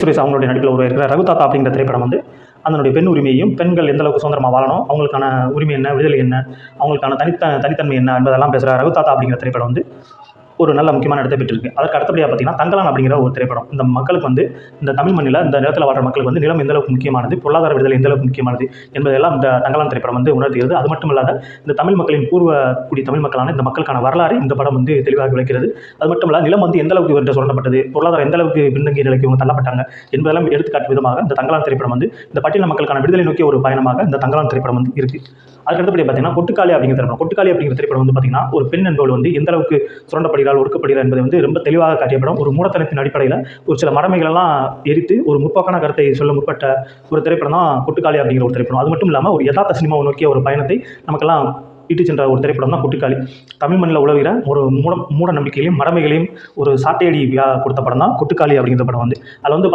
சுரேஷ் அவங்களுடைய நடிப்பில் உருவாயிருக்கிற ரகுதாத்தா அப்படிங்கிற திரைப்படம் வந்து அதனுடைய பெண் உரிமையையும் பெண்கள் எந்த அளவுக்கு சுதந்திரமாக வாழணும், அவங்களுக்கான உரிமை என்ன, விடுதலை என்ன, அவங்களுக்கான தனித்தன்மை என்ன என்பதெல்லாம் பேசுகிற ரகுதாத்தா அப்படிங்கிற திரைப்படம் வந்து ஒரு நல்ல முக்கியமான இடத்தை பெற்றிருக்கு. அதற்கு அடுத்தபடியாக பார்த்தீங்கன்னா தங்கலான் அப்படிங்கிற ஒரு திரைப்படம். இந்த மக்களுக்கு வந்து இந்த தமிழ் மண்ணில் இந்த நிலத்தில் வாழ்கிற மக்களுக்கு வந்து நிலம் எந்த அளவுக்கு முக்கியமானது, பொருளாதார விடுதலை எந்த அளவுக்கு முக்கியமானது என்பதெல்லாம் இந்த தங்கலான் திரைப்படம் வந்து உணர்த்துகிறது. அது மட்டும் இல்லாத இந்த தமிழ் மக்களின் பூர்வ தமிழ் மக்களான இந்த மக்களுக்கான வரலாறு இந்த படம் வந்து தெளிவாக விளக்கிறது. அது மட்டும் இல்லாத நிலம் வந்து எந்த அளவுக்கு இவர்கிட்ட சொல்லப்பட்டது, பொருளாதாரம் எந்த அளவுக்கு பின்தங்கிய நிலைக்கு இவங்க தள்ளப்பட்டாங்க என்பதெல்லாம் எடுத்துக்காட்டு விதமாக இந்த தங்கலான் திரைப்படம் வந்து இந்த பட்டியல் மக்களுக்கான விடுதலை நோக்கிய ஒரு பயணமாக இந்த தங்கலான் திரைப்படம் வந்து இருக்குது. அதுக்கடுத்தபடி பார்த்தீங்கன்னா கொட்டுக்காளி அப்படிங்கிற திரைப்படம். கொட்டுக்காளி அப்படிங்கிற திரைப்படம் வந்து பார்த்தீங்கன்னா ஒரு பெண் என்பவள் வந்து எந்த அளவுக்கு சுரண்டப்படுகிறாள், ஒடுக்கப்படுகிறாள் என்பதை வந்து ரொம்ப தெளிவாக காட்டிய படம். ஒரு மூடத்தனத்தின் அடிப்படையில் ஒரு சில மடமைகளெல்லாம் எரித்து ஒரு முற்போக்கான கருத்தை சொல்ல முற்பட்ட ஒரு திரைப்படம் தான் கொட்டுக்காளி அப்படிங்கிற ஒரு திரைப்படம். அது மட்டும் இல்லாமல் ஒரு யதார்த்த சினிமாவை நோக்கிய ஒரு பயணத்தை நமக்கெல்லாம் இட்டு சென்ற ஒரு திரைப்படம் தான் கொட்டுக்காளி. தமிழ் மண்ணில் உலவுகிற ஒரு மூட நம்பிக்கைகளையும் மடமைகளையும் ஒரு சாட்டையடி கொடுத்த படம் தான் கொட்டுக்காளி அப்படிங்கிற படம் வந்து அதில் வந்து